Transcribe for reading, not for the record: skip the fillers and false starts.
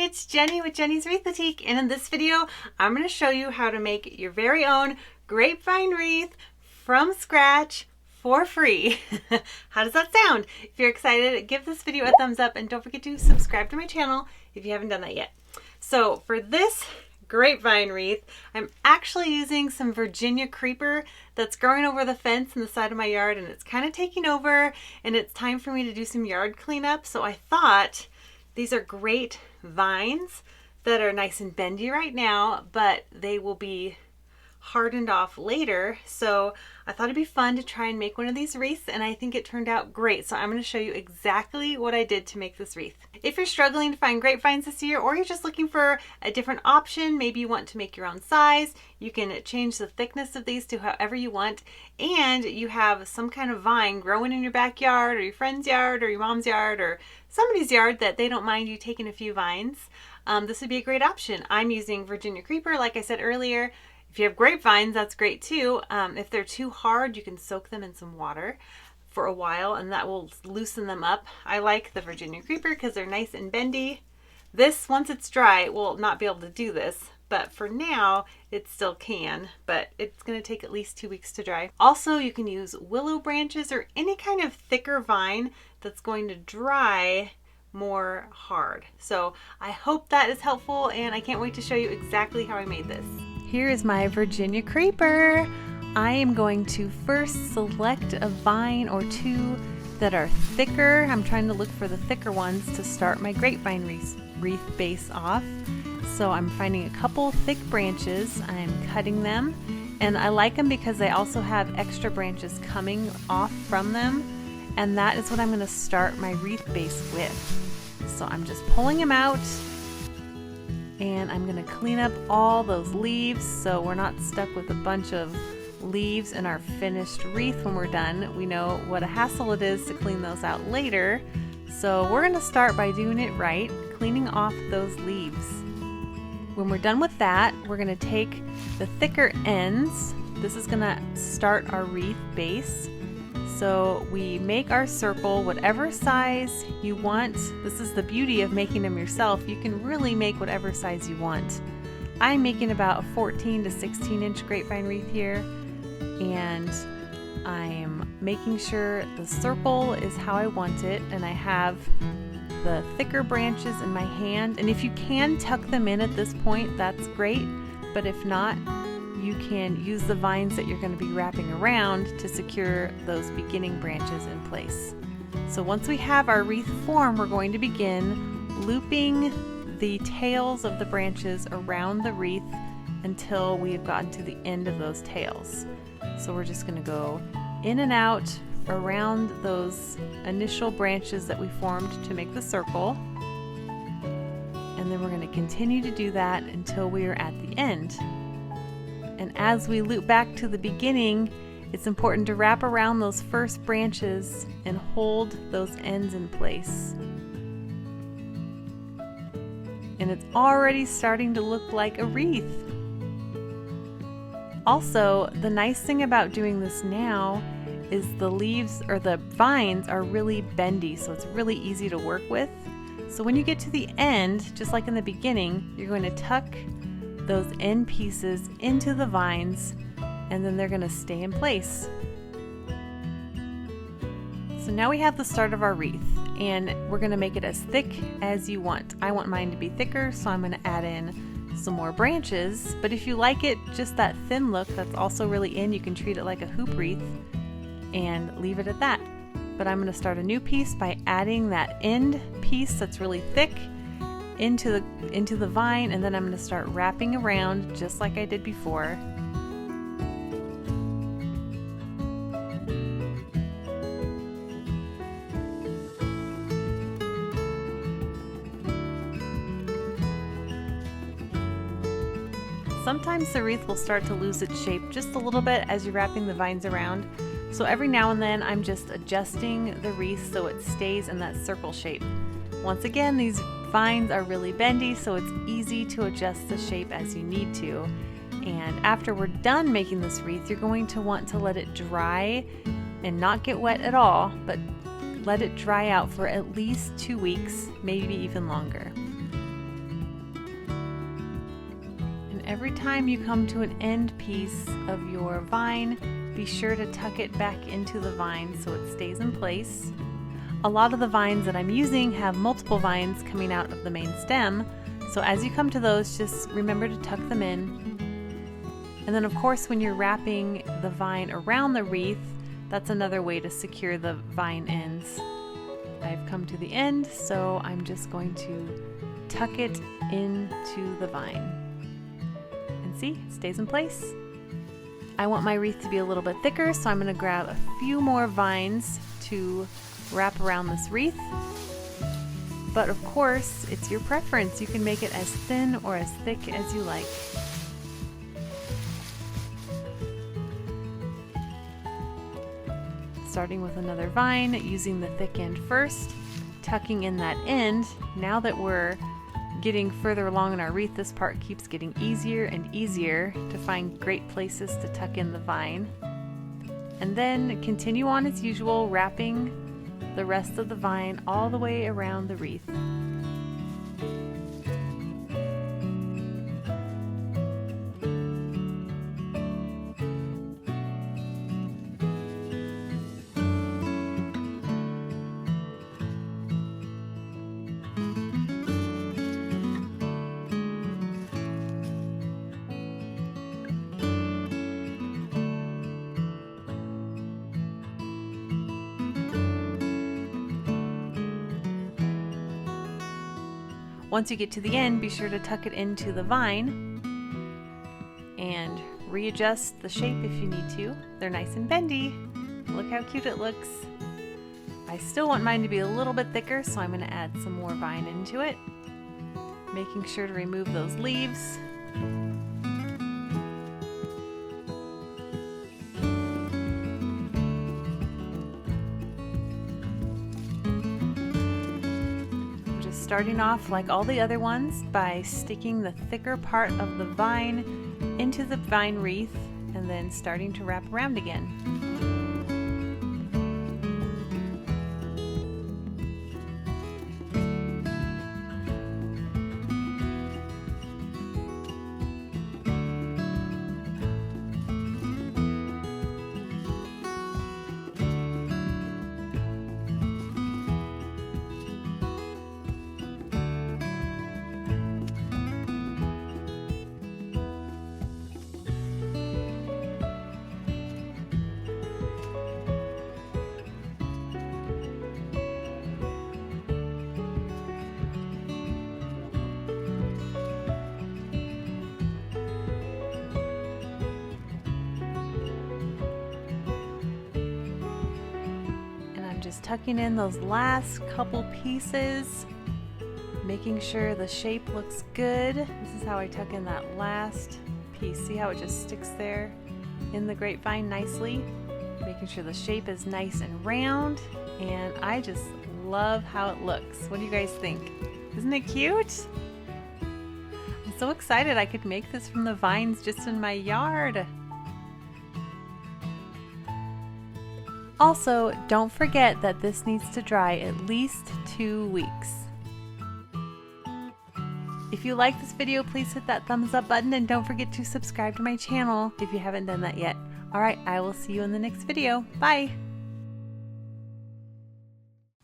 it's Jenny with Jenny's Wreath Boutique, and in this video I'm going to show you how to make your very own grapevine wreath from scratch for free. How does that sound? If you're excited, give this video a thumbs up and don't forget to subscribe to my channel if you haven't done that yet. So for this grapevine wreath, I'm actually using some Virginia creeper that's growing over the fence in the side of my yard, and it's kind of taking over and it's time for me to do some yard cleanup. So I thought these are great vines that are nice and bendy right now, but they will be hardened off later. So I thought it'd be fun to try and make one of these wreaths, and I think it turned out great. So I'm going to show you exactly what I did to make this wreath. If you're struggling to find grapevines this year, or you're just looking for a different option, maybe you want to make your own size, you can change the thickness of these to however you want, and you have some kind of vine growing in your backyard or your friend's yard or your mom's yard or somebody's yard that they don't mind you taking a few vines, this would be a great option. I'm using Virginia creeper, like I said earlier. If you have grapevines, that's great too. If they're too hard, you can soak them in some water for a while and that will loosen them up. I like the Virginia creeper because they're nice and bendy. This, once it's dry, will not be able to do this, but for now it still can, but it's going to take at least 2 weeks to dry. Also, you can use willow branches or any kind of thicker vine that's going to dry more hard. So I hope that is helpful, and I can't wait to show you exactly how I made this. Here is my Virginia creeper. I am going to first select a vine or two that are thicker. I'm trying to look for the thicker ones to start my grapevine wreath base off. So I'm finding a couple thick branches, I'm cutting them, and I like them because they also have extra branches coming off from them, and that is what I'm going to start my wreath base with. So I'm just pulling them out, and I'm going to clean up all those leaves so we're not stuck with a bunch of leaves in our finished wreath when we're done. We know what a hassle it is to clean those out later, so we're going to start by doing it right, cleaning off those leaves. When we're done with that, we're going to take the thicker ends. This is going to start our wreath base. So we make our circle whatever size you want. This is the beauty of making them yourself. You can really make whatever size you want. I'm making about a 14 to 16 inch grapevine wreath here, and I'm making sure the circle is how I want it, and I have the thicker branches in my hand, and if you can tuck them in at this point, that's great, but if not, you can use the vines that you're going to be wrapping around to secure those beginning branches in place. So once we have our wreath form, we're going to begin looping the tails of the branches around the wreath until we have gotten to the end of those tails. So we're just going to go in and out around those initial branches that we formed to make the circle, and then we're going to continue to do that until we are at the end. And as we loop back to the beginning, it's important to wrap around those first branches and hold those ends in place. And it's already starting to look like a wreath. Also, the nice thing about doing this now is the leaves or the vines are really bendy, so it's really easy to work with. So when you get to the end, just like in the beginning, you're going to tuck those end pieces into the vines, and then they're going to stay in place. So now we have the start of our wreath, and we're going to make it as thick as you want. I want mine to be thicker, so I'm going to add in some more branches, but if you like it just that thin look, that's also really in. You can treat it like a hoop wreath and leave it at that. But I'm going to start a new piece by adding that end piece that's really thick into the vine, and then I'm going to start wrapping around just like I did before. Sometimes the wreath will start to lose its shape just a little bit as you're wrapping the vines around. So every now and then I'm just adjusting the wreath so it stays in that circle shape. Once again, these vines are really bendy, so it's easy to adjust the shape as you need to. And after we're done making this wreath, you're going to want to let it dry and not get wet at all, but let it dry out for at least 2 weeks, maybe even longer. every time you come to an end piece of your vine, be sure to tuck it back into the vine so it stays in place. A lot of the vines that I'm using have multiple vines coming out of the main stem, so as you come to those, just remember to tuck them in. And then of course, when you're wrapping the vine around the wreath, that's another way to secure the vine ends. I've come to the end, so I'm just going to tuck it into the vine. And see, it stays in place. I want my wreath to be a little bit thicker, so I'm going to grab a few more vines to wrap around this wreath. But of course, it's your preference. You can make it as thin or as thick as you like. Starting with another vine, using the thick end first, tucking in that end. Now that we're getting further along in our wreath, this part keeps getting easier and easier to find great places to tuck in the vine. And then continue on as usual, wrapping the rest of the vine all the way around the wreath. Once you get to the end, be sure to tuck it into the vine and readjust the shape if you need to. They're nice and bendy. Look how cute it looks. I still want mine to be a little bit thicker, so I'm going to add some more vine into it, making sure to remove those leaves. Starting off like all the other ones by sticking the thicker part of the vine into the vine wreath and then starting to wrap around again. Just tucking in those last couple pieces, making sure the shape looks good. This is how I tuck in that last piece. See how it just sticks there in the grapevine nicely? Making sure the shape is nice and round, and I just love how it looks. What do you guys think? Isn't it cute? I'm so excited I could make this from the vines just in my yard. Also, don't forget that this needs to dry at least 2 weeks. If you like this video, please hit that thumbs up button and don't forget to subscribe to my channel if you haven't done that yet. Alright, I will see you in the next video. Bye!